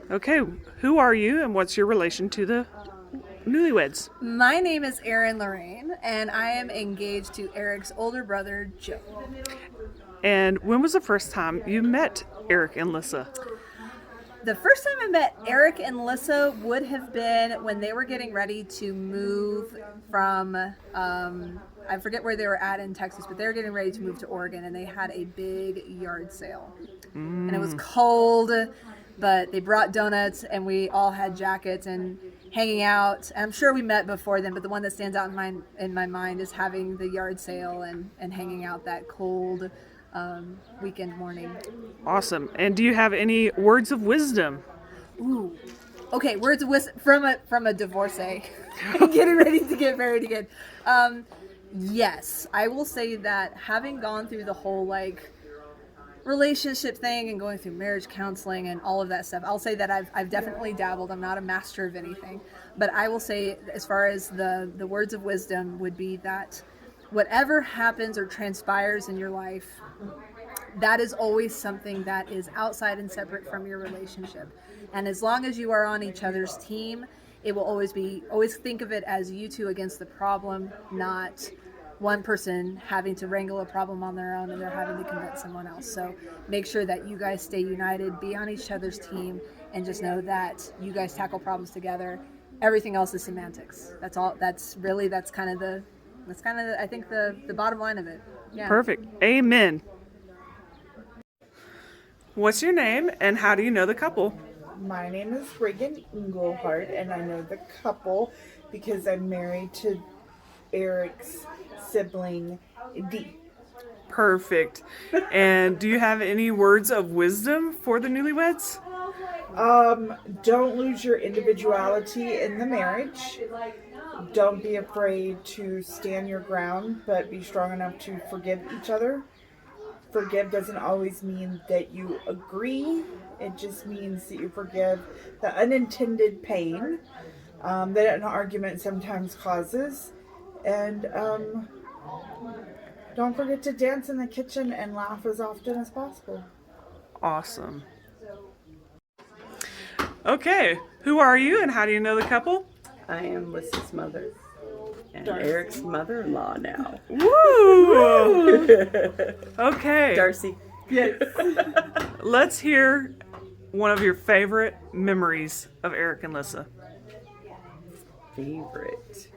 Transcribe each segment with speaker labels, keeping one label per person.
Speaker 1: Okay, who are you and what's your relation to the newlyweds?
Speaker 2: My name is Erin Lorraine, and I am engaged to Eric's older brother, Joe.
Speaker 1: And when was the first time you met Eric and Lyssa?
Speaker 2: The first time I met Eric and Lyssa would have been when they were getting ready to move from, I forget where they were at in Texas, but they were getting ready to move to Oregon, and they had a big yard sale. And it was cold, but they brought donuts, and we all had jackets and hanging out. And I'm sure we met before then, but the one that stands out in my mind is having the yard sale and hanging out that cold weekend morning.
Speaker 1: Awesome. And do you have any words of wisdom?
Speaker 2: Ooh. Okay, words of wisdom from a divorcee getting ready to get married again. Yes, I will say that having gone through the whole relationship thing and going through marriage counseling and all of that stuff, I'll say that I've definitely dabbled. I'm not a master of anything, but I will say, as far as the words of wisdom, would be that whatever happens or transpires in your life, that is always something that is outside and separate from your relationship. And as long as you are on each other's team, it will always think of it as you two against the problem, not one person having to wrangle a problem on their own and they're having to convince someone else. So make sure that you guys stay united, be on each other's team, and just know that you guys tackle problems together. Everything else is semantics. That's all. That's kind of I think the bottom line of it. Yeah.
Speaker 1: Perfect. Amen. What's your name and how do you know the couple?
Speaker 3: My name is Reagan Englehart, and I know the couple because I'm married to Eric's sibling, Dee.
Speaker 1: Perfect. And do you have any words of wisdom for the newlyweds?
Speaker 3: Don't lose your individuality in the marriage. Don't be afraid to stand your ground, but be strong enough to forgive each other. Forgive doesn't always mean that you agree. It just means that you forgive the unintended pain that an argument sometimes causes. And don't forget to dance in the kitchen and laugh as often as possible.
Speaker 1: Awesome. Okay, who are you and how do you know the couple?
Speaker 4: I am Lyssa's mother and Eric's mother-in-law now.
Speaker 1: Woo! Okay.
Speaker 4: Darcy.
Speaker 3: Yes.
Speaker 1: Let's hear one of your favorite memories of Eric and Lyssa.
Speaker 4: Favorite.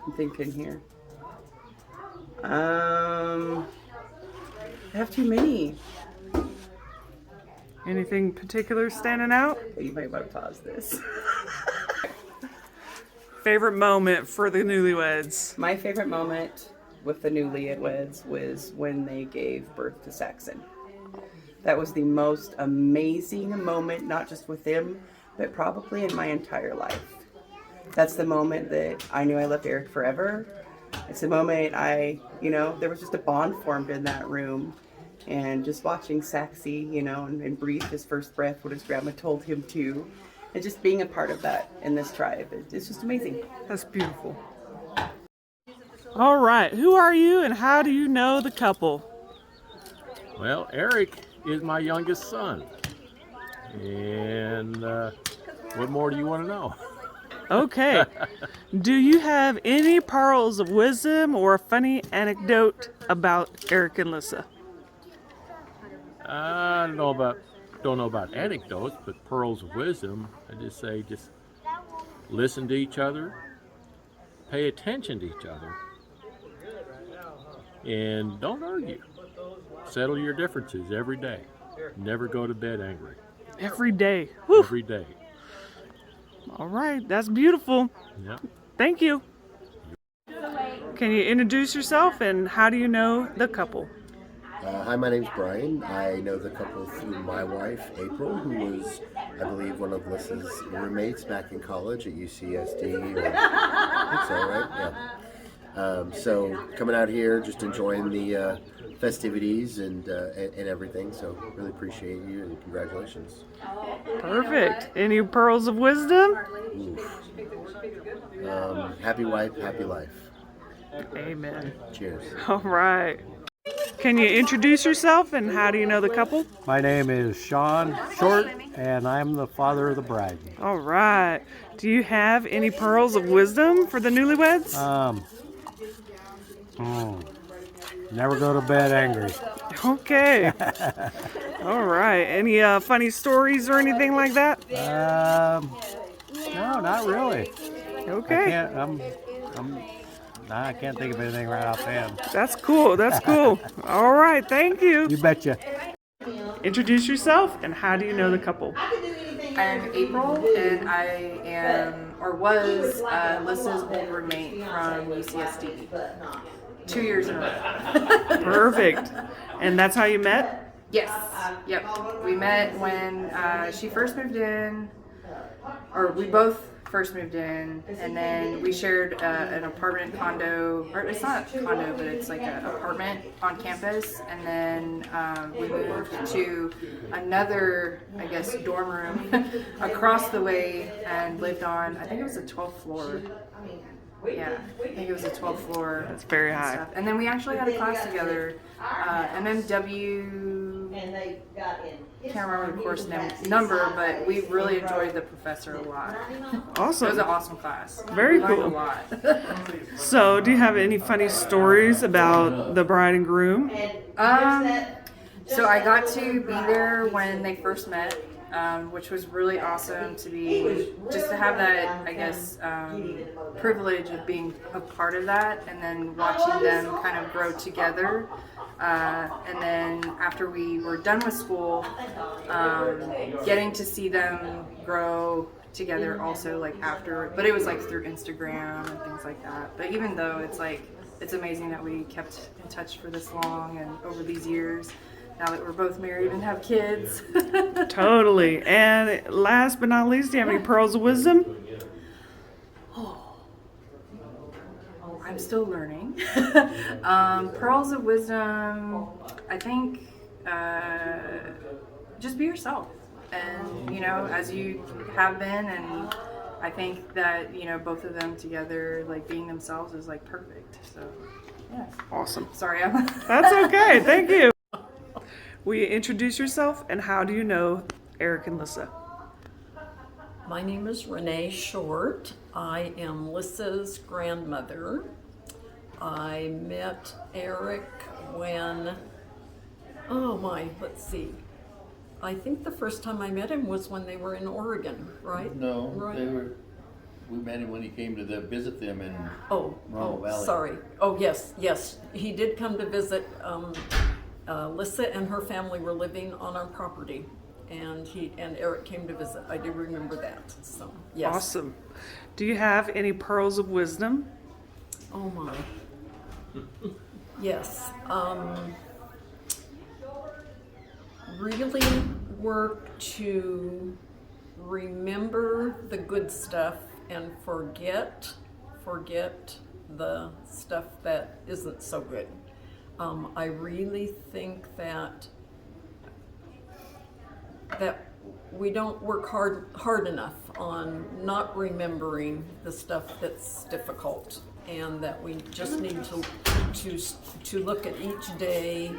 Speaker 4: I'm thinking here. I have too many.
Speaker 1: Anything particular standing out?
Speaker 4: You might want to pause this.
Speaker 1: Favorite moment for the newlyweds?
Speaker 4: My favorite moment with the newlyweds was when they gave birth to Saxon. That was the most amazing moment, not just with them, but probably in my entire life. That's the moment that I knew I loved Eric forever. It's the moment there was just a bond formed in that room. And just watching Saxy, and breathe his first breath when his grandma told him to. And just being a part of that in this tribe. It's just amazing.
Speaker 1: That's beautiful. All right, who are you and how do you know the couple?
Speaker 5: Well, Eric is my youngest son. And what more do you want to know?
Speaker 1: Okay. Do you have any pearls of wisdom or a funny anecdote about Eric and Lyssa?
Speaker 5: I don't know about anecdotes, but pearls of wisdom. I just say listen to each other, pay attention to each other, and don't argue. Settle your differences every day. Never go to bed angry.
Speaker 1: Every day. Whew.
Speaker 5: Every day.
Speaker 1: All right, that's beautiful.
Speaker 5: Yeah.
Speaker 1: Thank you. Can you introduce yourself and how do you know the couple?
Speaker 6: Hi, my name's Brian. I know the couple through my wife, April, who was, I believe, one of Lyssa's roommates back in college at UCSD. I think so, right? Yeah. So coming out here, just enjoying the festivities and everything. So really appreciate you and congratulations.
Speaker 1: Perfect. Any pearls of wisdom?
Speaker 6: Happy wife, happy life.
Speaker 1: Amen.
Speaker 6: Cheers.
Speaker 1: All right. Can you introduce yourself and how do you know the couple?
Speaker 7: My name is Sean Short, and I'm the father of the bride.
Speaker 1: All right. Do you have any pearls of wisdom for the newlyweds?
Speaker 7: Never go to bed angry.
Speaker 1: Okay. All right. Any funny stories or anything like that?
Speaker 7: No, not really.
Speaker 1: Okay.
Speaker 7: I can't think of anything right offhand.
Speaker 1: That's cool. That's cool. All right. Thank you.
Speaker 7: You betcha.
Speaker 1: Introduce yourself and how do you know the couple?
Speaker 8: I'm April, and I am, or was, Lyssa's old roommate from UCSD. 2 years in a row.
Speaker 1: Perfect. And that's how you met?
Speaker 8: Yes. Yep. We met when she first moved in, or we both first moved in, and then we shared an apartment condo, or it's not a condo, but it's like an apartment on campus, and then we moved to another, I guess, dorm room across the way and lived on, I think it was the 12th floor. Yeah, I think it was the 12th floor.
Speaker 1: That's very high.
Speaker 8: Stuff. And then we actually had a class together, MMW, can't remember the course number, but we really enjoyed the professor a lot.
Speaker 1: Awesome.
Speaker 8: It was an awesome class.
Speaker 1: Very
Speaker 8: We learned
Speaker 1: cool.
Speaker 8: a lot.
Speaker 1: So, do you have any funny stories about the bride and groom?
Speaker 8: So I got to be there when they first met, which was really awesome to have that, I guess, privilege of being a part of that, and then watching them kind of grow together. And then after we were done with school, getting to see them grow together also, like after, but it was like through Instagram and things like that. But even though it's amazing that we kept in touch for this long and over these years, now that we're both married and have kids.
Speaker 1: Totally. And last but not least, do you have any pearls of wisdom?
Speaker 8: I'm still learning. Pearls of wisdom, I think, just be yourself. And, as you have been, and I think that, both of them together, like being themselves is like perfect. So, yeah.
Speaker 1: Awesome.
Speaker 8: Sorry,
Speaker 1: That's okay. Thank you. Will you introduce yourself and how do you know Eric and Lyssa?
Speaker 9: My name is Renee Short. I am Lyssa's grandmother. I met Eric when, let's see. I think the first time I met him was when they were in Oregon, right?
Speaker 10: No,
Speaker 9: right.
Speaker 10: we met him when he came to visit them in Ronald Valley.
Speaker 9: Sorry. Oh, yes. He did come to visit. Lyssa and her family were living on our property, and Eric came to visit. I do remember that. So, yes.
Speaker 1: Awesome. Do you have any pearls of wisdom?
Speaker 9: Oh my. Yes. Really work to remember the good stuff and forget the stuff that isn't so good. I really think that we don't work hard enough on not remembering the stuff that's difficult, and that we just need to look at each day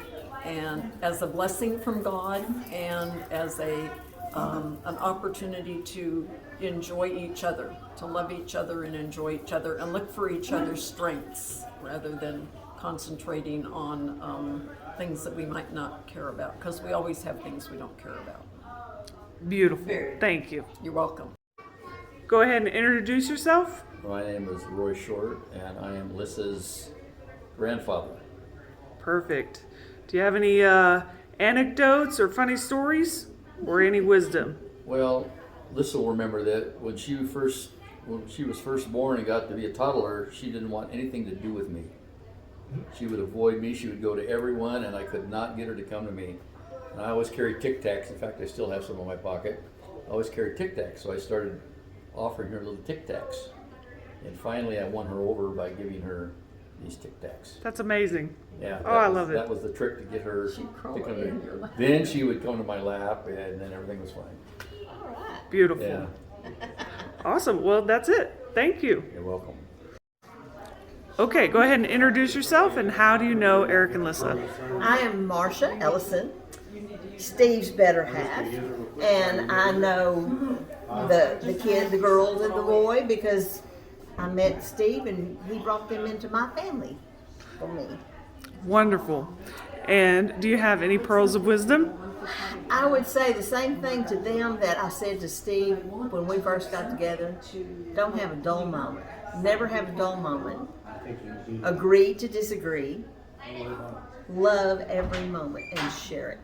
Speaker 9: and as a blessing from God, and as an opportunity to enjoy each other, to love each other and enjoy each other, and look for each other's strengths rather than concentrating on things that we might not care about, because we always have things we don't care about.
Speaker 1: Beautiful. Thank you.
Speaker 9: You're welcome.
Speaker 1: Go ahead and introduce yourself.
Speaker 10: My name is Roy Short, and I am Lyssa's grandfather.
Speaker 1: Perfect. Do you have any anecdotes or funny stories or any wisdom?
Speaker 10: Well, Lyssa will remember that when she was first born and got to be a toddler, she didn't want anything to do with me. She would avoid me. She would go to everyone, and I could not get her to come to me. And I always carried Tic Tacs. In fact, I still have some in my pocket. I always carried Tic Tacs, so I started offering her little Tic Tacs. And finally, I won her over by giving her these Tic Tacs.
Speaker 1: That's amazing.
Speaker 10: Yeah.
Speaker 1: I love it.
Speaker 10: That was the trick to get her to come to
Speaker 9: in
Speaker 10: me.
Speaker 9: your lap.
Speaker 10: Then she would come to my lap, and then everything was fine.
Speaker 1: Beautiful.
Speaker 10: Yeah.
Speaker 1: Awesome. Well, that's it. Thank you.
Speaker 10: You're welcome.
Speaker 1: Okay, go ahead and introduce yourself, and how do you know Eric and Lyssa?
Speaker 11: I am Marcia Ellison, Steve's better half, and I know the kid, the girls, and the boy because I met Steve and he brought them into my family for me.
Speaker 1: Wonderful. And do you have any pearls of wisdom?
Speaker 11: I would say the same thing to them that I said to Steve when we first got together. Don't have a dull moment. Never have a dull moment. Agree to disagree. Love every moment and share it.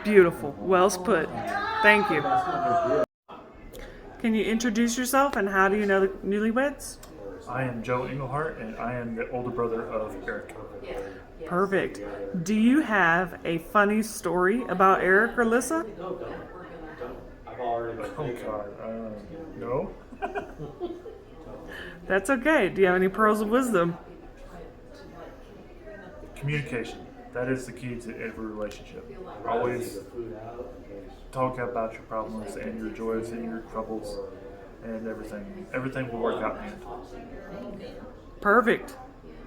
Speaker 1: Beautiful. Well put. Thank you. Can you introduce yourself, and how do you know the newlyweds?
Speaker 12: I am Joe Englehart, and I am the older brother of Eric.
Speaker 1: Perfect. Do you have a funny story about Eric or Lyssa?
Speaker 12: Oh God, no.
Speaker 1: That's okay. Do you have any pearls of wisdom?
Speaker 12: Communication. That is the key to every relationship. Always talk about your problems and your joys and your troubles and everything. Everything will work out in the end.
Speaker 1: Perfect.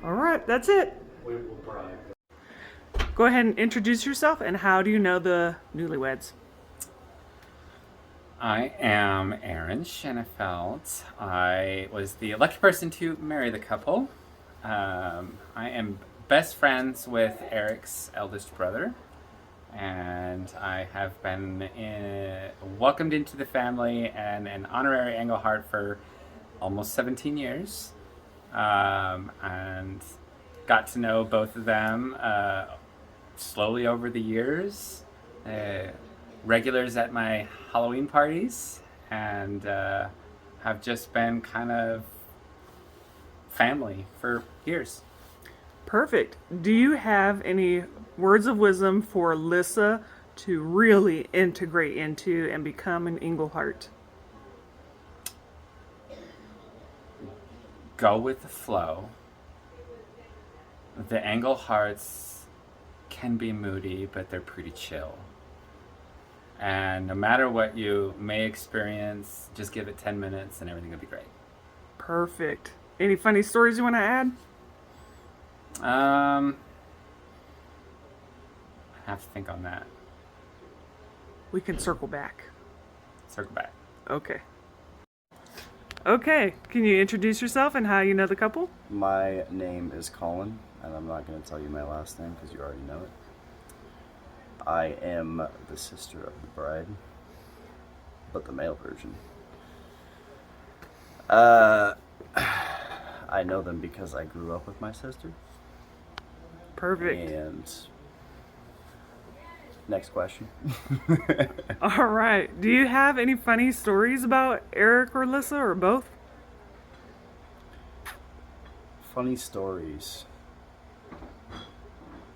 Speaker 1: All right, that's it. Go ahead and introduce yourself, and how do you know the newlyweds?
Speaker 13: I am Aaron Schenefeld. I was the lucky person to marry the couple. I am best friends with Eric's eldest brother, and I have been welcomed into the family and an honorary Englehart for almost 17 years, and got to know both of them slowly over the years. Regulars at my Halloween parties, and have just been kind of family for years.
Speaker 1: Perfect. Do you have any words of wisdom for Lyssa to really integrate into and become an Englehart?
Speaker 13: Go with the flow. The Engleharts can be moody, but they're pretty chill. And no matter what you may experience, just give it 10 minutes and everything will be great.
Speaker 1: Perfect. Any funny stories you want to add?
Speaker 13: I have to think on that.
Speaker 1: We can circle back.
Speaker 13: Circle back.
Speaker 1: Okay. Okay, can you introduce yourself and how you know the couple?
Speaker 14: My name is Colin, and I'm not going to tell you my last name because you already know it. I am the sister of the bride, but the male version. I know them because I grew up with my sister.
Speaker 1: Perfect.
Speaker 14: And next question.
Speaker 1: All right. Do you have any funny stories about Eric or Lyssa, or both?
Speaker 14: Funny stories.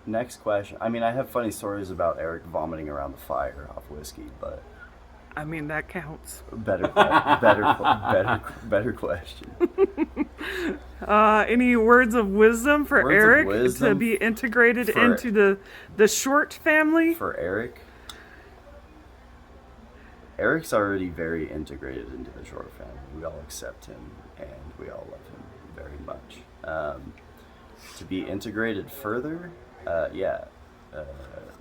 Speaker 14: Next question. I mean, I have funny stories about Eric vomiting around the fire off whiskey, but
Speaker 1: I mean, that counts.
Speaker 14: better question.
Speaker 1: Any words of wisdom for
Speaker 14: Words of
Speaker 1: Eric
Speaker 14: wisdom
Speaker 1: to be integrated
Speaker 14: for-
Speaker 1: into the Short family?
Speaker 14: For Eric, Eric's already very integrated into the Short family. We all accept him and we all love him very much. To be integrated further,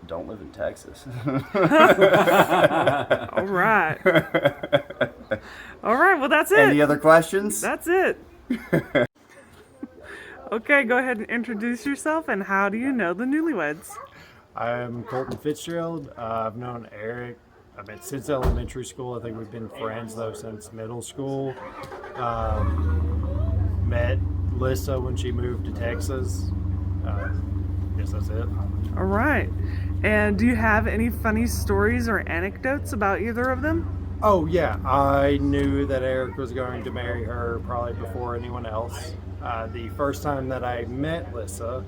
Speaker 14: don't live in Texas.
Speaker 1: All right. All right, well, that's it.
Speaker 14: Any other questions?
Speaker 1: That's it. Okay, go ahead and introduce yourself, and how do you know the newlyweds?
Speaker 7: I'm Colton Fitzgerald. I've known Eric, since elementary school. I think we've been friends, though, since middle school. Met Lyssa when she moved to Texas. Guess that's it.
Speaker 1: All right. And do you have any funny stories or anecdotes about either of them?
Speaker 7: Oh, yeah. I knew that Eric was going to marry her probably before anyone else. The first time that I met Lyssa,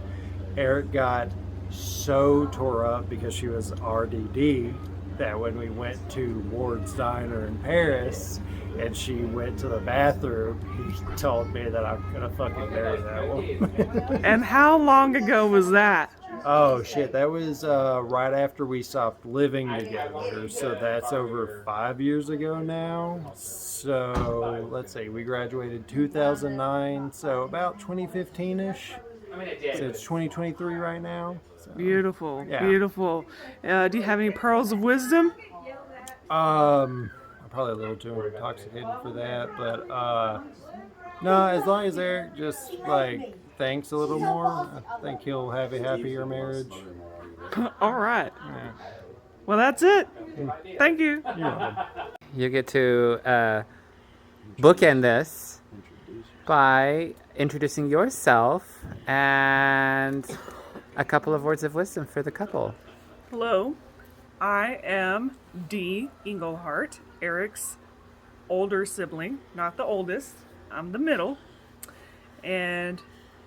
Speaker 7: Eric got so tore up because she was RDD that when we went to Ward's Diner in Paris and she went to the bathroom, he told me that I'm going to fucking marry that woman.
Speaker 1: And how long ago was that?
Speaker 7: Oh shit, that was right after we stopped living together. So that's over 5 years ago now. So let's see, we graduated 2009, so about 2015-ish. So it's 2023 right now. So,
Speaker 1: Beautiful,
Speaker 7: yeah.
Speaker 1: beautiful. Do you have any pearls of wisdom?
Speaker 7: I'm probably a little too intoxicated for that, but no, as long as Eric just like thinks a little more, I think he'll have a happier marriage.
Speaker 1: All right.
Speaker 7: Yeah.
Speaker 1: Well, that's it. Thank you.
Speaker 7: You're welcome.
Speaker 13: You get to bookend this by introducing yourself and a couple of words of wisdom for the couple.
Speaker 1: Hello, I am Dee Englehart, Eric's older sibling, not the oldest. I'm the middle. And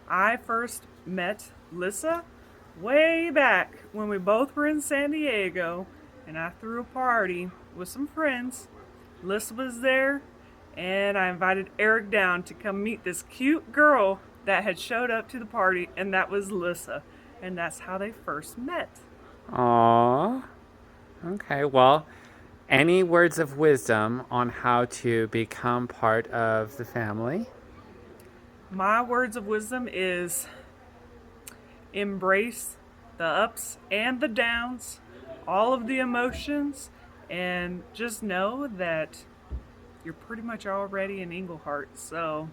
Speaker 1: I first met Lyssa way back when we both were in San Diego, and I threw a party with some friends. Lyssa was there, and I invited Eric down to come meet this cute girl that had showed up to the party, and that was Lyssa. And that's how they first met.
Speaker 13: Aww. Okay, well, any words of wisdom on how to become part of the family?
Speaker 1: My words of wisdom is embrace the ups and the downs, all of the emotions, and just know that you're pretty much already in Englehart, so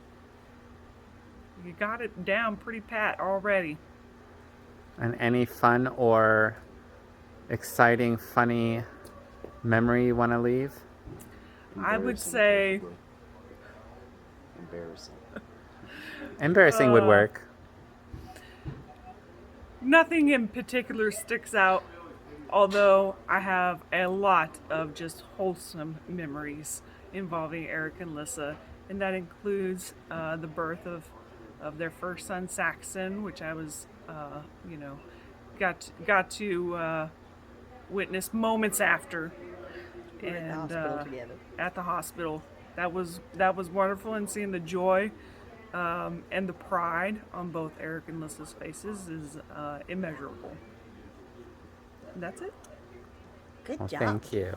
Speaker 1: you got it down pretty pat already.
Speaker 13: And any fun or exciting, funny memory you want to leave?
Speaker 1: I would say
Speaker 13: Embarrassing would work.
Speaker 1: nothing in particular sticks out, although I have a lot of just wholesome memories involving Eric and Lyssa, and that includes the birth of their first son, Saxon, which I was, got to witness moments after, and at the hospital. That was wonderful, and seeing the joy and the pride on both Eric and Lyssa's faces is immeasurable. And that's it.
Speaker 11: Good
Speaker 13: Well,
Speaker 11: job.
Speaker 13: thank you.